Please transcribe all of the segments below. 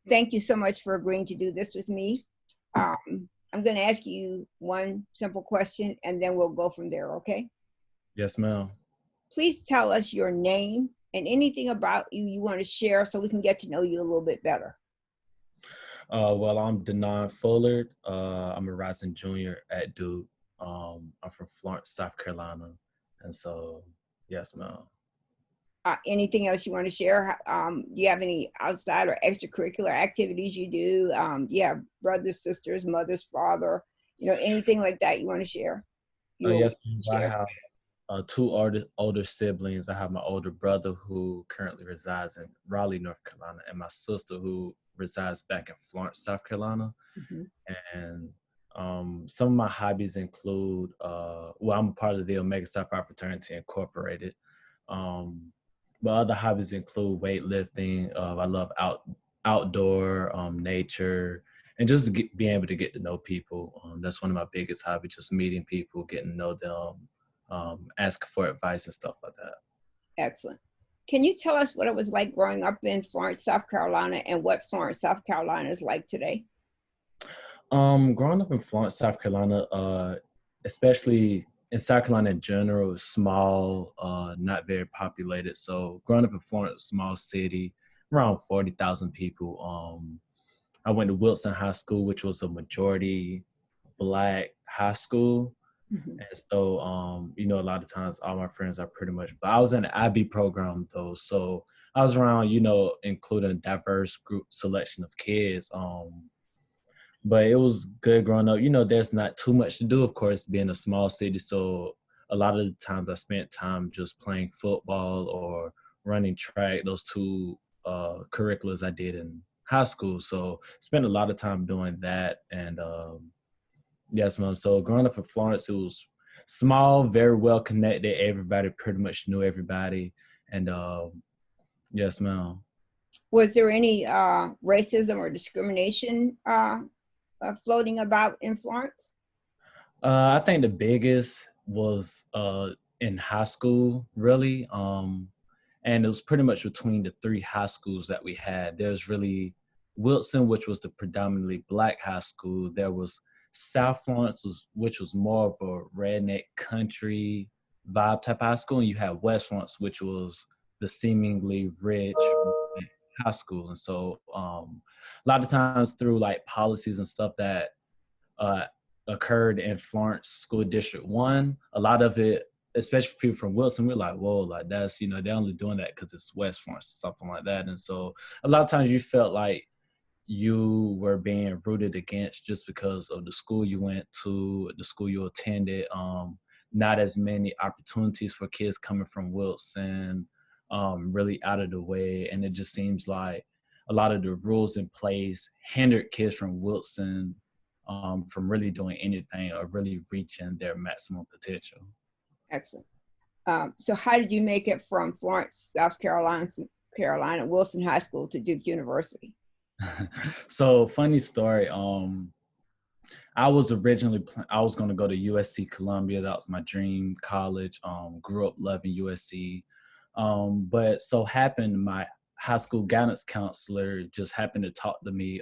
Thank you so much for agreeing to do this with me. I'm going to ask you one simple question and then we'll go from there, okay? Yes, ma'am. Please tell us your name and anything about you you want to share so we can get to know you a little bit better. Well, I'm Denon Fullard. I'm a rising junior at Duke. I'm from Florence, South Carolina. And so, yes, ma'am. Anything else you want to share? Do you have any outside or extracurricular activities you do? Do you have brothers, sisters, mothers, father, anything like that you want to share? You will Yes, ma'am. I share. have two older siblings. I have my older brother who currently resides in Raleigh, North Carolina, and my sister who resides back in Florence, South Carolina. Mhm. And some of my hobbies include, well, I'm a part of the Omega Psi Phi Fraternity Incorporated. Um, but other hobbies include weightlifting. I love outdoor nature and just being able to get to know people. That's one of my biggest hobbies, just meeting people, getting to know them, asking for advice and stuff like that. Excellent. Can you tell us what it was like growing up in Florence, South Carolina, and what Florence, South Carolina is like today? Growing up in Florence, South Carolina, especially in South Carolina in general, is small, not very populated. So growing up in Florence, small city, around 40,000 people. I went to Wilson High School, which was a majority Black high school. Mhm. And so, a lot of times all my friends are pretty much, but I was in the IB program though. So I was around, including a diverse group selection of kids. But it was good growing up. There's not too much to do, of course, being a small city. So a lot of the times I spent time just playing football or running track, those two curriculums I did in high school. So spent a lot of time doing that. And yes, ma'am. So growing up in Florence, it was small, very well connected. Everybody pretty much knew everybody. And yes, ma'am. Was there any racism or discrimination floating about in Florence? I think the biggest was in high school, really. And it was pretty much between the three high schools that we had. There's really Wilson, which was the predominantly Black high school. There was South Florence, which was more of a redneck country vibe type high school. And you had West Florence, which was the seemingly rich high school. And so a lot of times through like policies and stuff that uh, occurred in Florence School District 1. A lot of it, especially for people from Wilson, we're like, whoa, like that's, they're only doing that because it's West Florence or something like that. And so a lot of times you felt like you were being rooted against just because of the school you went to, the school you attended. Not as many opportunities for kids coming from Wilson, really out of the way. And it just seems like a lot of the rules in place hindered kids from Wilson from really doing anything or really reaching their maximum potential. Excellent. So how did you make it from Florence, South Carolina, Wilson High School to Duke University? So funny story. I was originally I was going to go to USC Columbia. That was my dream college. Grew up loving USC, but so happened my high school guidance counselor just happened to talk to me,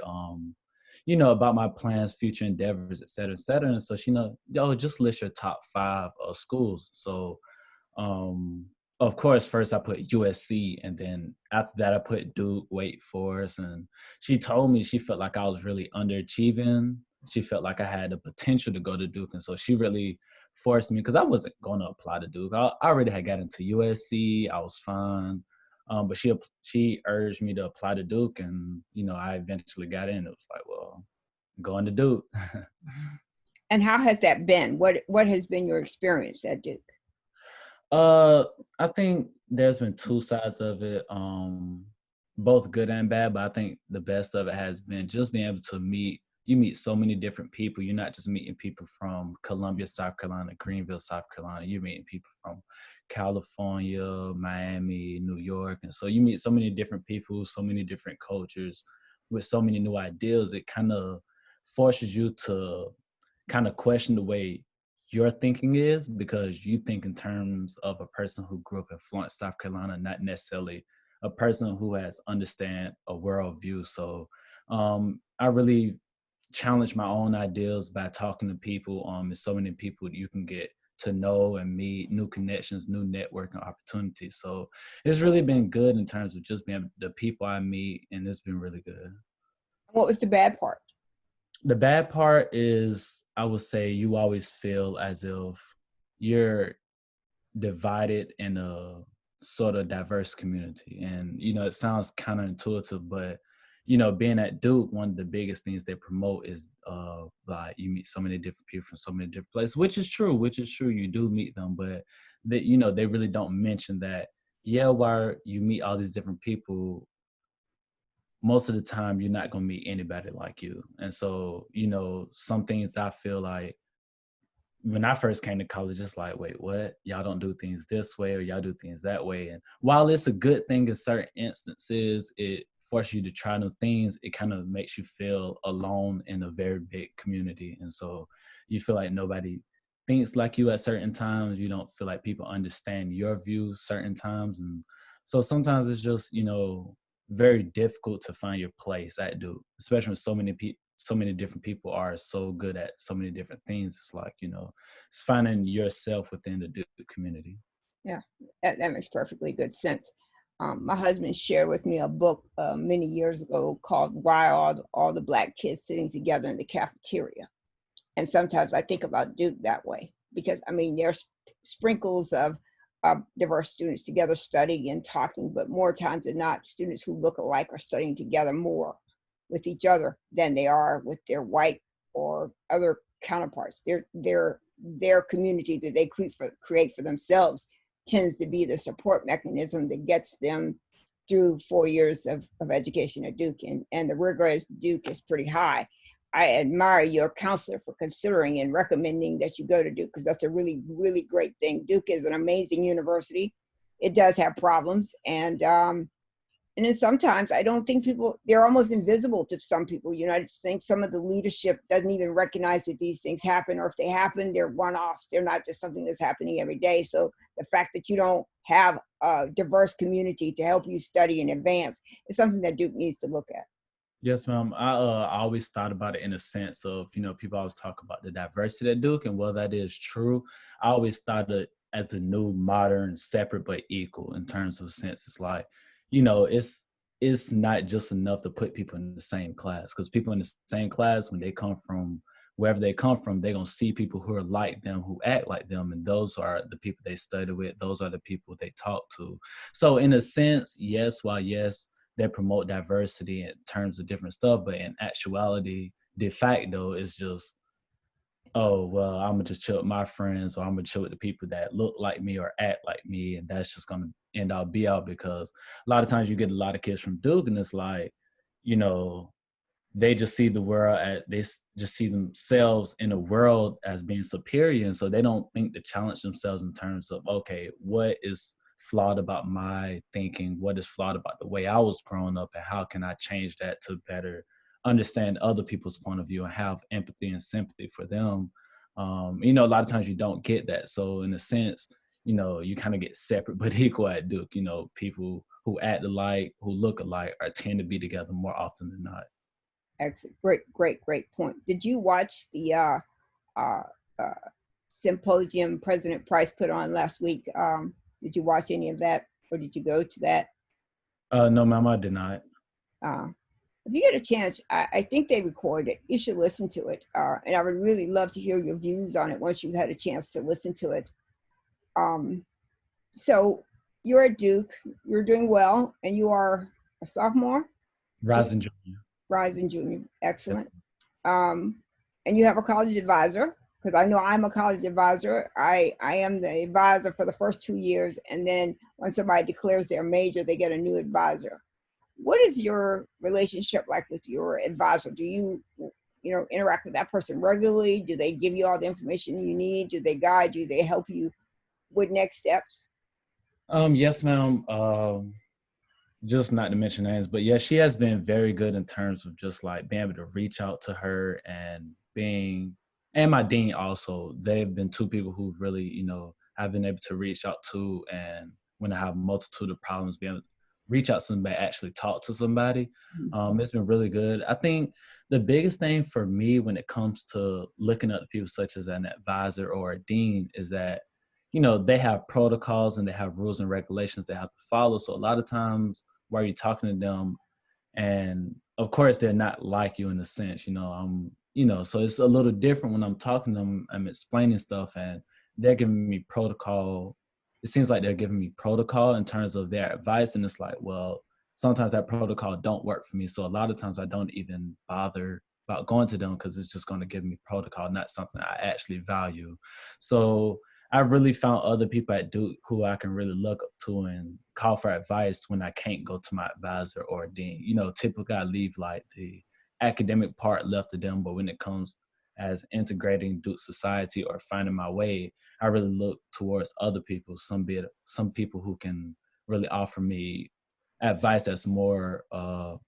about my plans, future endeavors, et cetera, et cetera. And so she yo, just list your top five schools. So um, of course, first I put USC, and then after that I put Duke, Wake Forest, and she told me she felt like I was really underachieving. She felt like I had the potential to go to Duke, and so she really forced me because I wasn't going to apply to Duke. I already had got into USC. I was fine, but she urged me to apply to Duke, and I eventually got in. It was like, well, I'm going to Duke. And how has that been? What has been your experience at Duke? Uh, I think there's been two sides of it, both good and bad. But I think the best of it has been just being able to meet. You meet so many different people. You're not just meeting people from Columbia, South Carolina, Greenville, South Carolina. You're meeting people from California, Miami, New York, and so you meet so many different people, so many different cultures, with so many new ideas. It kind of forces you to kind of question the way your thinking is because you think in terms of a person who grew up in Florence, South Carolina, not necessarily a person who has understand a worldview. So I really challenge my own ideas by talking to people. There's so many people that you can get to know and meet, new connections, new networking opportunities. So it's really been good in terms of just being the people I meet, and it's been really good. What was the bad part? The bad part is, I would say, you always feel as if you're divided in a sort of diverse community. And, it sounds counterintuitive, but, being at Duke, one of the biggest things they promote is like you meet so many different people from so many different places, which is true, You do meet them, but they really don't mention that, yeah, while you meet all these different people, most of the time you're not going to meet anybody like you. And so, some things I feel like when I first came to college, it's like, wait, what? Y'all don't do things this way, or y'all do things that way. And while it's a good thing in certain instances, it forces you to try new things. It kind of makes you feel alone in a very big community. And so you feel like nobody thinks like you at certain times. You don't feel like people understand your views certain times. And so sometimes it's just, very difficult to find your place at Duke, especially when so many different people are so good at so many different things. It's like, it's finding yourself within the Duke community. Yeah, that makes perfectly good sense. My husband shared with me a book many years ago called "Why Are All the Black Kids Sitting Together in the Cafeteria?" And sometimes I think about Duke that way, because I mean, there's sprinkles of diverse students together studying and talking, but more times than not, students who look alike are studying together more with each other than they are with their white or other counterparts. Their community that they create for themselves tends to be the support mechanism that gets them through 4 years of education at Duke. And the rigor at Duke is pretty high. I admire your counselor for considering and recommending that you go to Duke, because that's a really, really great thing. Duke is an amazing university. It does have problems. And then sometimes I don't think they're almost invisible to some people. I just think some of the leadership doesn't even recognize that these things happen, or if they happen, they're one-offs. They're not just something that's happening every day. So the fact that you don't have a diverse community to help you study and advance is something that Duke needs to look at. Yes, ma'am. I always thought about it in a sense of, people always talk about the diversity at Duke, and while that is true, I always thought it as the new modern, separate but equal in terms of sense. It's like, it's not just enough to put people in the same class, because people in the same class, when they come from wherever they come from, they're going to see people who are like them, who act like them. And those are the people they study with. Those are the people they talk to. So in a sense, yes, they promote diversity in terms of different stuff, but in actuality, de facto, it's just, oh, well, I'm gonna just chill with my friends, or I'm gonna chill with the people that look like me or act like me, and that's just gonna end all be all. Because a lot of times you get a lot of kids from Duke, and it's like, you know, they just see the world as just see themselves in the world as being superior, and so they don't think to challenge themselves in terms of, okay, what is flawed about my thinking, what is flawed about the way I was growing up, and how can I change that to better understand other people's point of view and have empathy and sympathy for them. A lot of times you don't get that, so in a sense, you kind of get separate but equal at Duke. People who act alike, who look alike, are tend to be together more often than not. Excellent. Great point. Did you watch the uh, uh, symposium President Price put on last week? Did you watch any of that, or did you go to that? No, ma'am, I did not. Uh, if you get a chance, I think they recorded it. You should listen to it. And I would really love to hear your views on it once you've had a chance to listen to it. So you're at Duke, you're doing well, and you are a sophomore? Rising junior. Rising junior. Yes. Excellent. Um, and you have a college advisor, because I know I'm a college advisor. I am the advisor for the first 2 years, and then when somebody declares their major, they get a new advisor. What is your relationship like with your advisor? Do you interact with that person regularly? Do they give you all the information you need? Do they guide you? They help you with next steps? Yes, ma'am. Just not to mention names, but yeah, she has been very good in terms of just like being able to reach out to her, and my dean also. They've been two people who've really, I've been able to reach out to, and when I have a multitude of problems, being reach out to somebody, actually talk to somebody. It's been really good. I think the biggest thing for me when it comes to looking up to people such as an advisor or a dean is that, they have protocols and they have rules and regulations they have to follow. So a lot of times while you're talking to them, and of course they're not like you in a sense, so it's a little different when I'm talking to them. I'm explaining stuff and they're giving me protocol. It seems like they're giving me protocol in terms of their advice, and it's like, well, sometimes that protocol don't work for me, so a lot of times I don't even bother about going to them because it's just going to give me protocol, not something I actually value. So I've really found other people at Duke who I can really look up to and call for advice when I can't go to my advisor or dean. Typically I leave like the academic part left to them, but when it comes as integrating Duke society or finding my way, I really look towards other people, some people who can really offer me advice that's more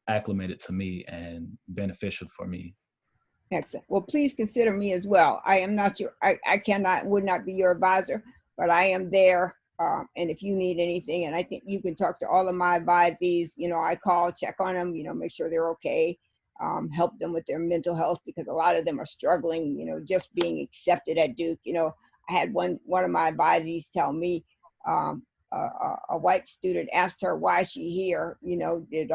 acclimated to me and beneficial for me. Excellent. Well, please consider me as well. I am not I cannot, would not be your advisor, but I am there. And if you need anything, and I think you can talk to all of my advisees, I call, check on them, make sure they're okay, help them with their mental health because a lot of them are struggling, just being accepted at Duke. I had one of my advisees tell me, a white student asked her why she here, did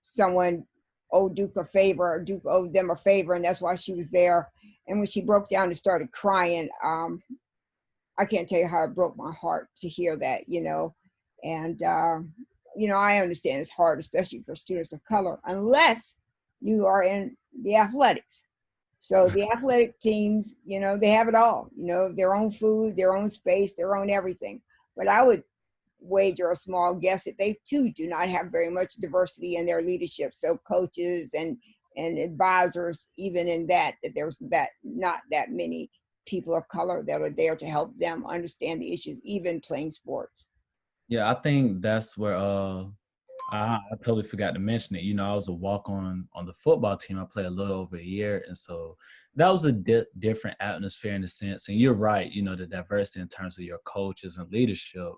someone owe Duke a favor, or Duke owed them a favor, and that's why she was there. And when she broke down and started crying, I can't tell you how it broke my heart to hear that, And, I understand it's hard, especially for students of color, unless you are in the athletics. So the athletic teams, they have it all, their own food, their own space, their own everything. But I would wager a small guess that they too do not have very much diversity in their leadership. So coaches and advisors, even in that there's not that many people of color that are there to help them understand the issues, even playing sports. Yeah, I think that's where I totally forgot to mention it. I was a walk-on the football team. I played a little over a year, and so that was a different atmosphere in a sense. And you're right, the diversity in terms of your coaches and leadership.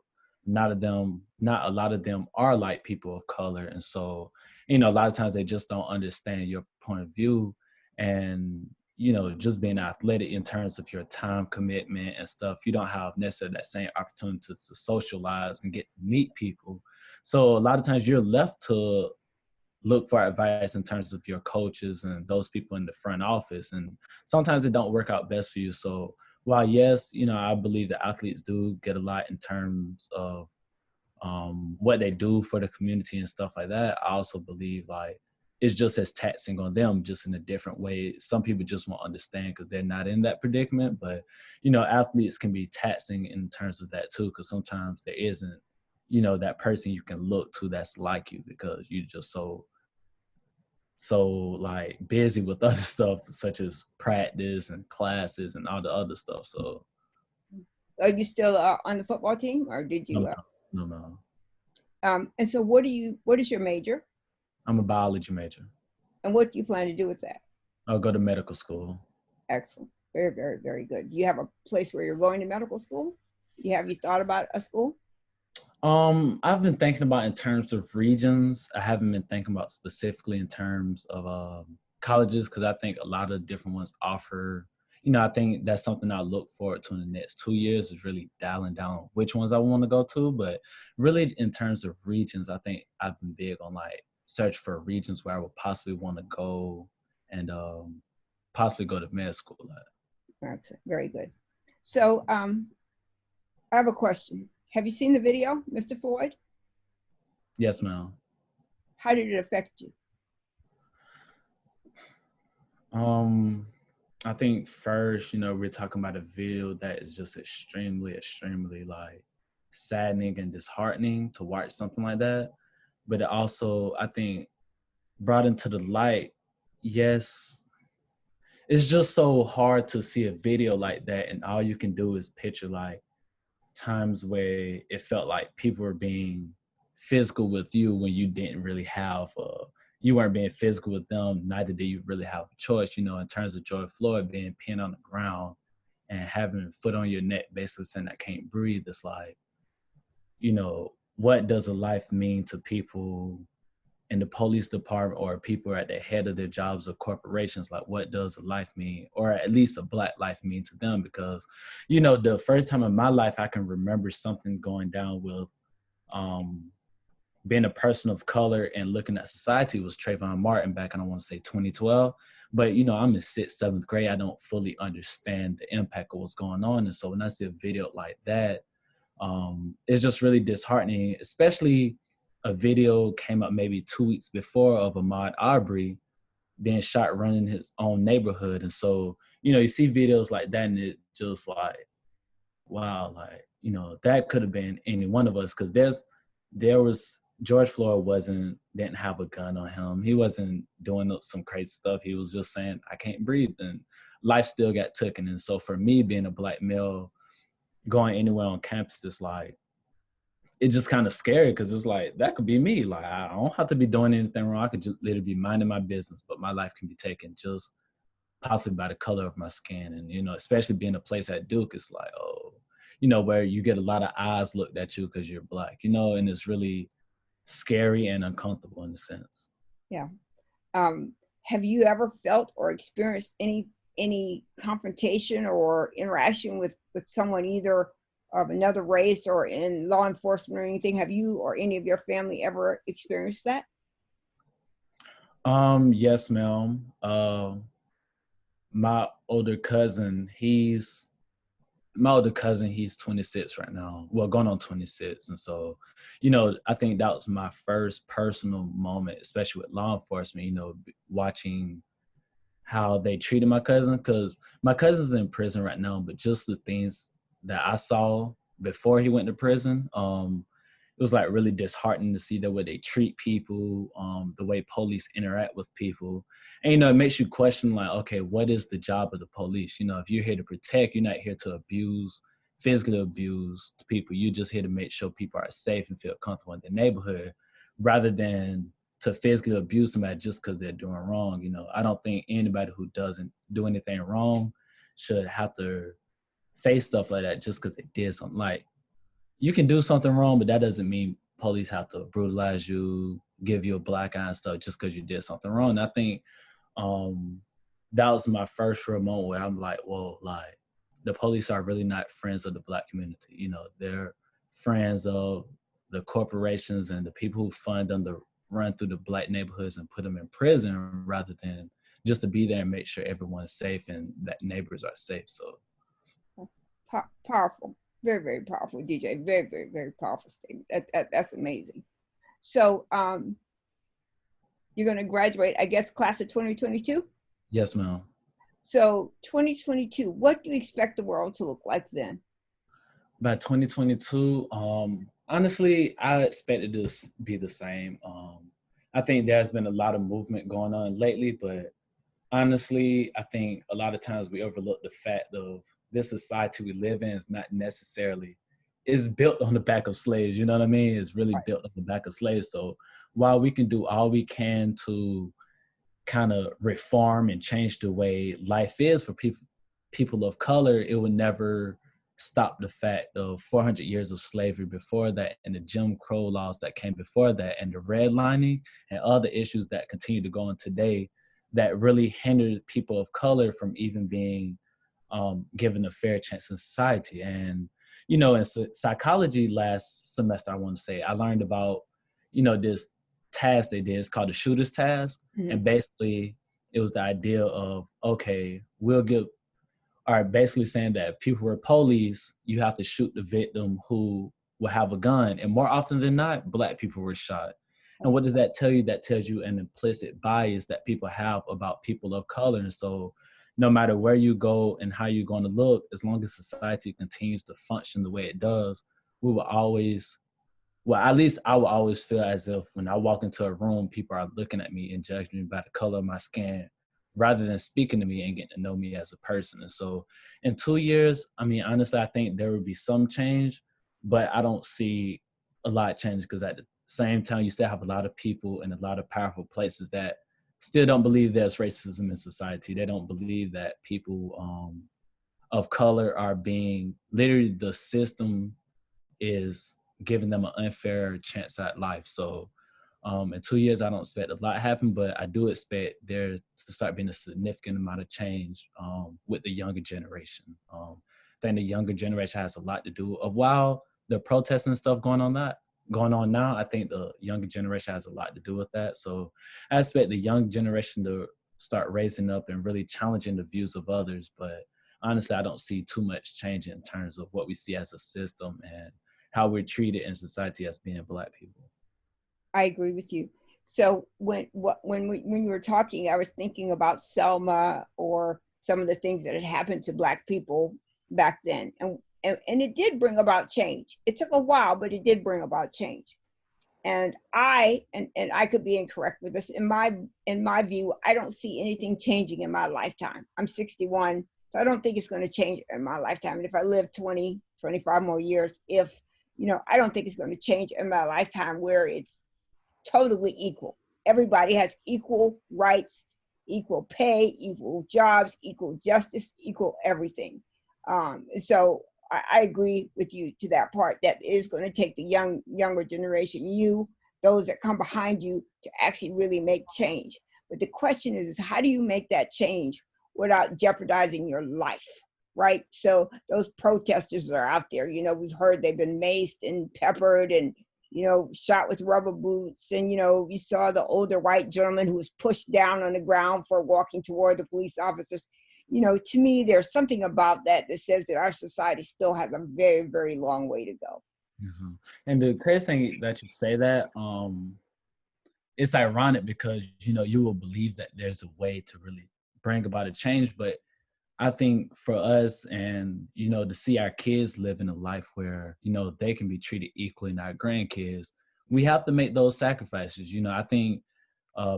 Not a lot of them are like people of color, and so a lot of times they just don't understand your point of view, and just being athletic in terms of your time commitment and stuff. You don't have necessarily that same opportunity to socialize and get to meet people. So a lot of times you're left to look for advice in terms of your coaches and those people in the front office. And sometimes it don't work out best for you. So while yes, I believe that athletes do get a lot in terms of what they do for the community and stuff like that, I also believe like it's just as taxing on them, just in a different way. Some people just won't understand because they're not in that predicament. But athletes can be taxing in terms of that too, because sometimes there isn't that person you can look to that's like you, because you're just so like busy with other stuff such as practice and classes and all the other stuff. So Are you still on the football team, or did no, you? no. And so, what is your major, I'm a biology major. and what do you plan to do with that? I'll go to medical school. Excellent, very, very, very good. Do you have a place where you're going to medical school? Have you thought about a school? I've been thinking about in terms of regions. I haven't been thinking about specifically in terms of colleges, because I think a lot of different ones offer, I think that's something I look forward to in the next 2 years, is really dialing down which ones I want to go to. But really in terms of regions, I think I've been big on like search for regions where I would possibly want to go and possibly go to med school at. That's very good. So I have a question. Have you seen the video, Mr. Floyd? Yes, ma'am. How did it affect you? I think first, we're talking about a video that is just extremely, extremely like saddening and disheartening to watch something like that. But it also, I think, brought into the light, yes, it's just so hard to see a video like that and all you can do is picture like times where it felt like people were being physical with you when you didn't really have you weren't being physical with them, neither did you really have a choice, in terms of George Floyd being pinned on the ground and having a foot on your neck basically saying I can't breathe. It's like, what does a life mean to people in the police department or people at the head of their jobs or corporations. Like, what does a life mean, or at least a Black life mean to them? Because, you know, the first time in my life I can remember something going down with um, being a person of color and looking at society was Trayvon Martin back in, I want to say 2012. But, you know, I'm in sixth, seventh grade. I don't fully understand the impact of what's going on. And so when I see a video like that, it's just really disheartening, especially a video came up maybe 2 weeks before of Ahmaud Arbery being shot running his own neighborhood. And so, you know, you see videos like that and it just like, wow, like, you know, that could have been any one of us. Cause there was, George Floyd didn't have a gun on him. He wasn't doing some crazy stuff. He was just saying, I can't breathe. And life still got taken. And so for me, being a Black male, going anywhere on campus, it's like, it's just kind of scary because it's like, that could be me. Like, I don't have to be doing anything wrong. I could just literally be minding my business, but my life can be taken just possibly by the color of my skin. And, you know, especially being a place at Duke, it's like, oh, you know, where you get a lot of eyes looked at you because you're Black, you know, and it's really scary and uncomfortable in a sense. Yeah. Have you ever felt or experienced any confrontation or interaction with someone either of another race or in law enforcement or anything? Have you or any of your family ever experienced that? Yes, ma'am. My older cousin, he's 26 right now. Well, going on 26. And so, you know, I think that was my first personal moment, especially with law enforcement, you know, watching how they treated my cousin, because my cousin's in prison right now, but just the things that I saw before he went to prison, it was like really disheartening to see the way they treat people, the way police interact with people. And, you know, it makes you question like, okay, what is the job of the police? You know, if you're here to protect, you're not here to abuse, physically abuse people. You're just here to make sure people are safe and feel comfortable in their neighborhood rather than to physically abuse somebody just because they're doing wrong. You know, I don't think anybody who doesn't do anything wrong should have to face stuff like that just because they did something. Like, you can do something wrong, but that doesn't mean police have to brutalize you, give you a black eye and stuff just because you did something wrong. And I think that was my first real moment where I'm like, whoa, like, the police are really not friends of the Black community. You know, they're friends of the corporations and the people who fund them to run through the Black neighborhoods and put them in prison rather than just to be there and make sure everyone's safe and that neighbors are safe. So Powerful, very, very powerful, DJ. Very, very, very powerful statement. That's amazing. So you're going to graduate, I guess, class of 2022? yes, ma'am. So 2022, what do you expect the world to look like then? By 2022, honestly, I expected to be the same. I think there's been a lot of movement going on lately, but honestly, I think a lot of times we overlook the fact of this society we live in is not necessarily, is built on the back of slaves. You know what I mean? It's really Right. built on the back of slaves. So while we can do all we can to kind of reform and change the way life is for people of color, it would never stop the fact of 400 years of slavery before that and the Jim Crow laws that came before that and the redlining and other issues that continue to go on today that really hindered people of color from even being given a fair chance in society. And, you know, in psychology last semester, I want to say, I learned about, you know, this task they did. It's called the shooter's task. Mm-hmm. And basically, it was the idea of, okay, are basically saying that if people were police, you have to shoot the victim who will have a gun. And more often than not, Black people were shot. And what does that tell you? That tells you an implicit bias that people have about people of color. And so no matter where you go and how you're going to look, as long as society continues to function the way it does, we will always, well, at least I will always feel as if when I walk into a room, people are looking at me and judging me by the color of my skin rather than speaking to me and getting to know me as a person. And so in 2 years, I mean, honestly, I think there will be some change, but I don't see a lot of change because at the same time, you still have a lot of people in a lot of powerful places that still don't believe there's racism in society. They don't believe that people of color are being, literally the system is giving them an unfair chance at life. So in 2 years, I don't expect a lot to happen, but I do expect there to start being a significant amount of change with the younger generation. I think the younger generation has a lot to do. Of while the protesting and stuff going on now, I think the younger generation has a lot to do with that. So I expect the young generation to start raising up and really challenging the views of others. But honestly, I don't see too much change in terms of what we see as a system and how we're treated in society as being Black people. I agree with you. So when you were talking, I was thinking about Selma or some of the things that had happened to Black people back then, and it did bring about change. It took a while, but it did bring about change. And I could be incorrect with this. In my view, I don't see anything changing in my lifetime. I'm 61, so I don't think it's going to change in my lifetime. And if I live 20, 25 more years, I don't think it's going to change in my lifetime where it's totally equal. Everybody has equal rights, equal pay, equal jobs, equal justice, equal everything. So I agree with you to that part, that it is going to take the younger generation, those that come behind you, to actually really make change. But the question is how do you make that change without jeopardizing your life, right? So those protesters are out there, we've heard they've been maced and peppered and shot with rubber boots. And, you saw the older white gentleman who was pushed down on the ground for walking toward the police officers. To me, there's something about that says that our society still has a very, very long way to go. Mm-hmm. And the crazy thing that you say that, it's ironic because, you will believe that there's a way to really bring about a change. But I think for us and, to see our kids live in a life where, they can be treated equally and our grandkids, we have to make those sacrifices. I think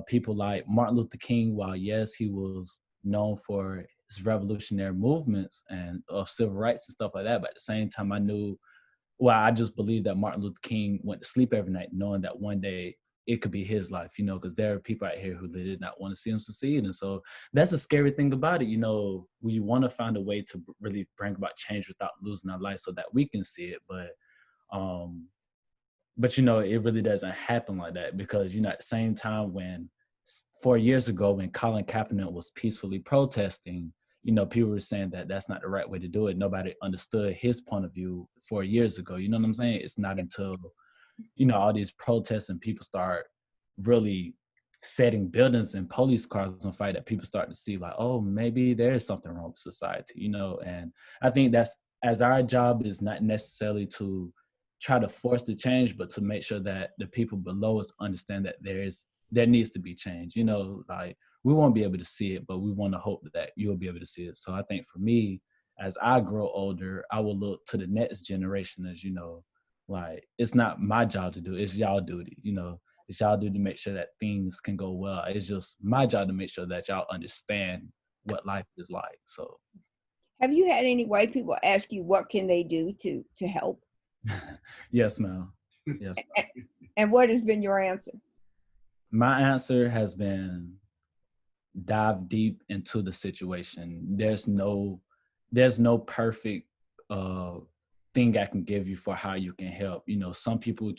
people like Martin Luther King, while yes, he was known for his revolutionary movements and of civil rights and stuff like that, but at the same time, I just believe that Martin Luther King went to sleep every night knowing that one day it could be his life, because there are people out here who did not want to see him succeed. And so that's a scary thing about it. We want to find a way to really bring about change without losing our life so that we can see it. But it really doesn't happen like that because, at the same time when 4 years ago, when Colin Kaepernick was peacefully protesting, people were saying that that's not the right way to do it. Nobody understood his point of view 4 years ago. You know what I'm saying? It's not until all these protests and people start really setting buildings and police cars on fire that people start to see like, oh, maybe there is something wrong with society, and I think that's, as our job is not necessarily to try to force the change, but to make sure that the people below us understand that there needs to be change. Like we won't be able to see it, but we want to hope that you'll be able to see it. So I think for me, as I grow older, I will look to the next generation as, like, it's not my job to do, it's y'all duty, it's y'all duty to make sure that things can go well. It's just my job to make sure that y'all understand what life is like. So have you had any white people ask you what can they do to help? Yes, ma'am. Yes, ma'am. And what has been your answer? My answer has been dive deep into the situation. There's no perfect thing I can give you for how you can help. Some people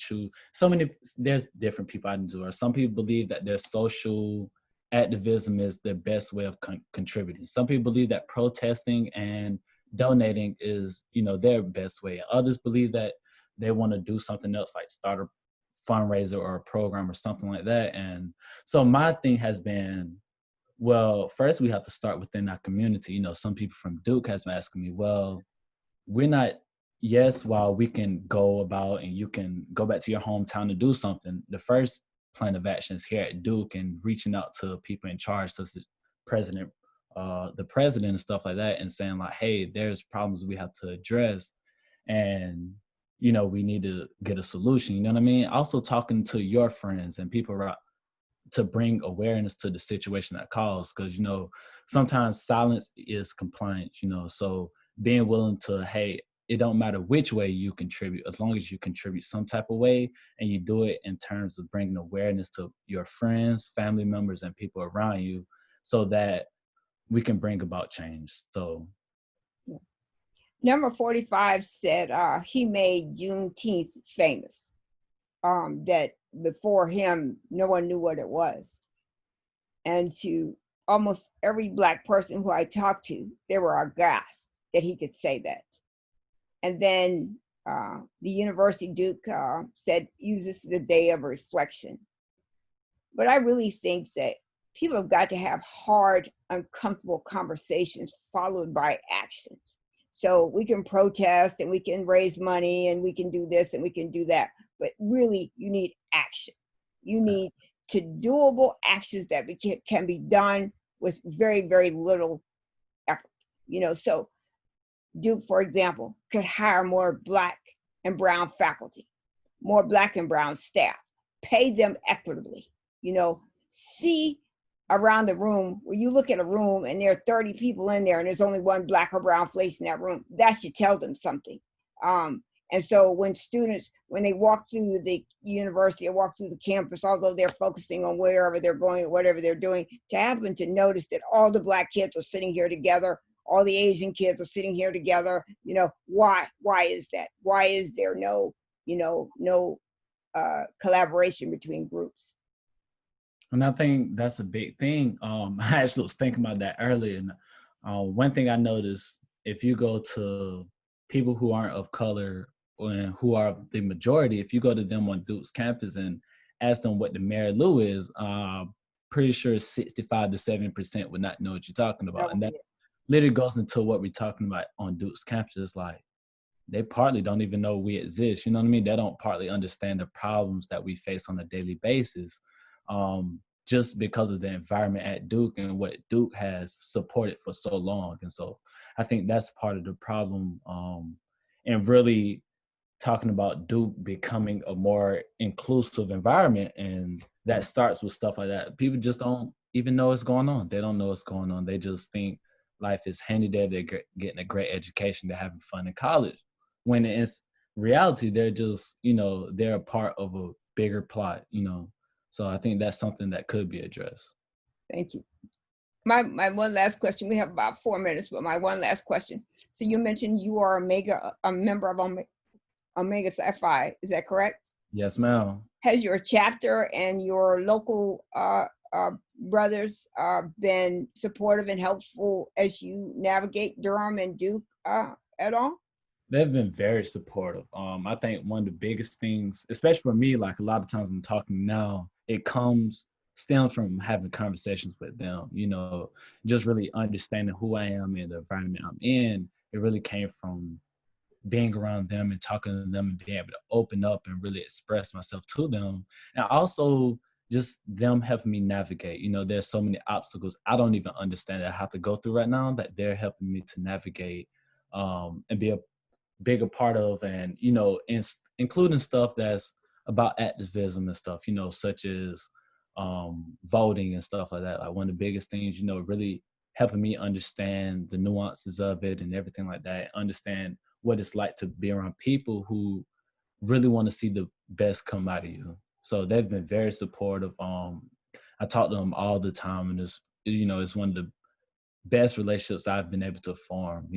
there's different people I can do, or some people believe that their social activism is the best way of contributing. Some people believe that protesting and donating is, their best way. Others believe that they want to do something else, like start a fundraiser or a program or something like that. And so my thing has been, well, first we have to start within our community. Some people from Duke has been asking me, well, we're not, yes, while we can go about and you can go back to your hometown to do something, the first plan of action is here at Duke and reaching out to people in charge, such as the president and stuff like that, and saying like, hey, there's problems we have to address. And, we need to get a solution. You know what I mean? Also talking to your friends and people around to bring awareness to the situation that caused. Because, sometimes silence is compliance, so being willing to, hey, it don't matter which way you contribute, as long as you contribute some type of way and you do it in terms of bringing awareness to your friends, family members, and people around you so that we can bring about change. So Number 45 said he made Juneteenth famous. That before him, no one knew what it was. And to almost every Black person who I talked to, they were aghast that he could say that. And then the University Duke said, use this as a day of reflection. But I really think that people have got to have hard, uncomfortable conversations followed by actions. So we can protest and we can raise money and we can do this and we can do that. But really, you need action. You need to doable actions that can be done with very, very little effort. So Duke, for example, could hire more Black and brown faculty, more Black and brown staff, pay them equitably, see around the room, where you look at a room and there are 30 people in there and there's only one Black or brown face in that room, that should tell them something. And so when students, when they walk through the university or walk through the campus, although they're focusing on wherever they're going, whatever they're doing, to happen to notice that all the Black kids are sitting here together, all the Asian kids are sitting here together, why is that? Why is there no collaboration between groups? And I think that's a big thing. I actually was thinking about that earlier. And one thing I noticed, if you go to people who aren't of color and who are the majority, if you go to them on Duke's campus and ask them what the Mary Lou is, pretty sure 65 to 70% would not know what you're talking about. And that literally goes into what we're talking about on Duke's campus. It's like, they partly don't even know we exist. You know what I mean? They don't partly understand the problems that we face on a daily basis, just because of the environment at Duke and what Duke has supported for so long. And so I think that's part of the problem. And really talking about Duke becoming a more inclusive environment. And that starts with stuff like that. People just don't even know what's going on. They don't know what's going on. They just think life is handy there. They're getting a great education. They're having fun in college. When in reality, they're just, they're a part of a bigger plot, So I think that's something that could be addressed. Thank you. My one last question. We have about 4 minutes, but my one last question. So you mentioned you are a member of Omega Psi Phi. Is that correct? Yes, ma'am. Has your chapter and your local brothers been supportive and helpful as you navigate Durham and Duke at all? They've been very supportive. I think one of the biggest things, especially for me, like a lot of times I'm talking now, it stems from having conversations with them, just really understanding who I am and the environment I'm in. It really came from being around them and talking to them and being able to open up and really express myself to them. And also just them helping me navigate. There's so many obstacles I don't even understand that I have to go through right now that they're helping me to navigate and be a bigger part of, and including stuff that's about activism and stuff, such as voting and stuff like that. Like one of the biggest things, really helping me understand the nuances of it and everything like that, understand what it's like to be around people who really want to see the best come out of you. So they've been very supportive. I talk to them all the time, and it's one of the best relationships I've been able to form,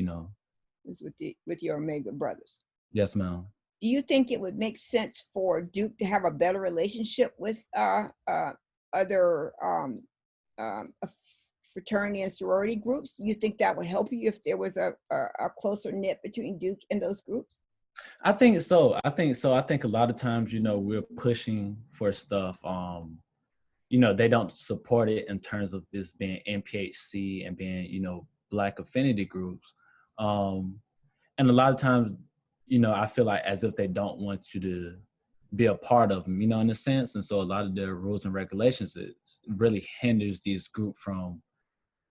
Is with your Omega brothers. Yes, ma'am. Do you think it would make sense for Duke to have a better relationship with other fraternity and sorority groups? Do you think that would help you if there was a closer knit between Duke and those groups? I think so. I think a lot of times, we're pushing for stuff. They don't support it in terms of this being NPHC and being, Black affinity groups. And a lot of times, I feel like as if they don't want you to be a part of them, in a sense. And so a lot of their rules and regulations, it really hinders these groups from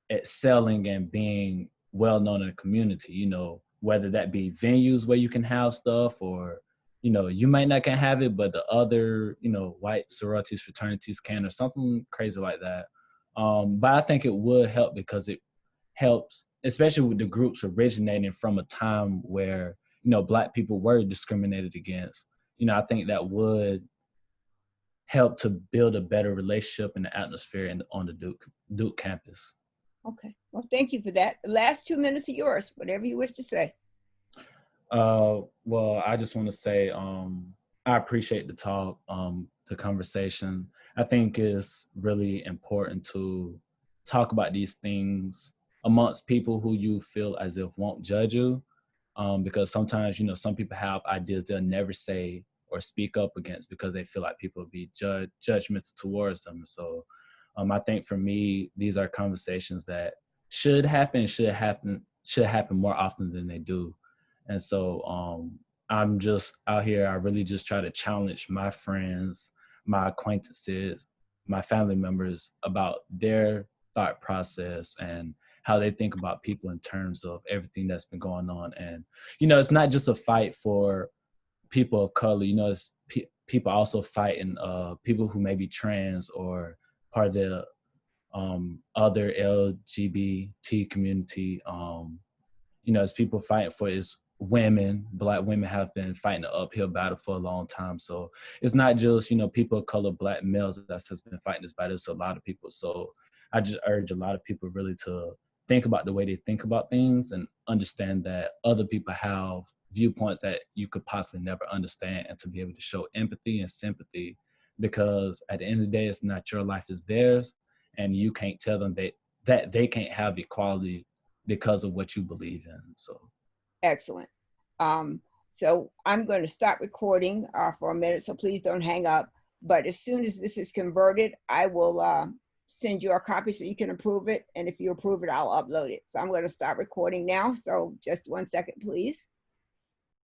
excelling and being well known in the community, whether that be venues where you can have stuff or, you might not can have it, but the other, white sororities, fraternities can, or something crazy like that. But I think it would help because it helps, especially with the groups originating from a time where, Black people were discriminated against. I think that would help to build a better relationship and the atmosphere on the Duke campus. Okay. Well, thank you for that. The last 2 minutes are yours, whatever you wish to say. Well, I just want to say I appreciate the talk, the conversation. I think it's really important to talk about these things amongst people who you feel as if won't judge you, because sometimes some people have ideas they'll never say or speak up against because they feel like people will be judgmental towards them. So I think for me, these are conversations that should happen more often than they do. And so I'm just out here. I really just try to challenge my friends, my acquaintances, my family members about their thought process and how they think about people in terms of everything that's been going on. And, it's not just a fight for people of color, it's people also fighting people who may be trans or part of the other LGBT community. As people fighting for is women, Black women have been fighting an uphill battle for a long time. So it's not just, people of color, Black males that has been fighting this battle. It's a lot of people. So I just urge a lot of people really to think about the way they think about things and understand that other people have viewpoints that you could possibly never understand, and to be able to show empathy and sympathy, because at the end of the day, it's not your life, it's theirs. And you can't tell them that they can't have equality because of what you believe in. So Excellent. Um, so I'm going to stop recording for a minute, so please don't hang up. But as soon as this is converted, I will send you a copy so you can approve it. And if you approve it, I'll upload it. So I'm going to stop recording now. So just 1 second, please.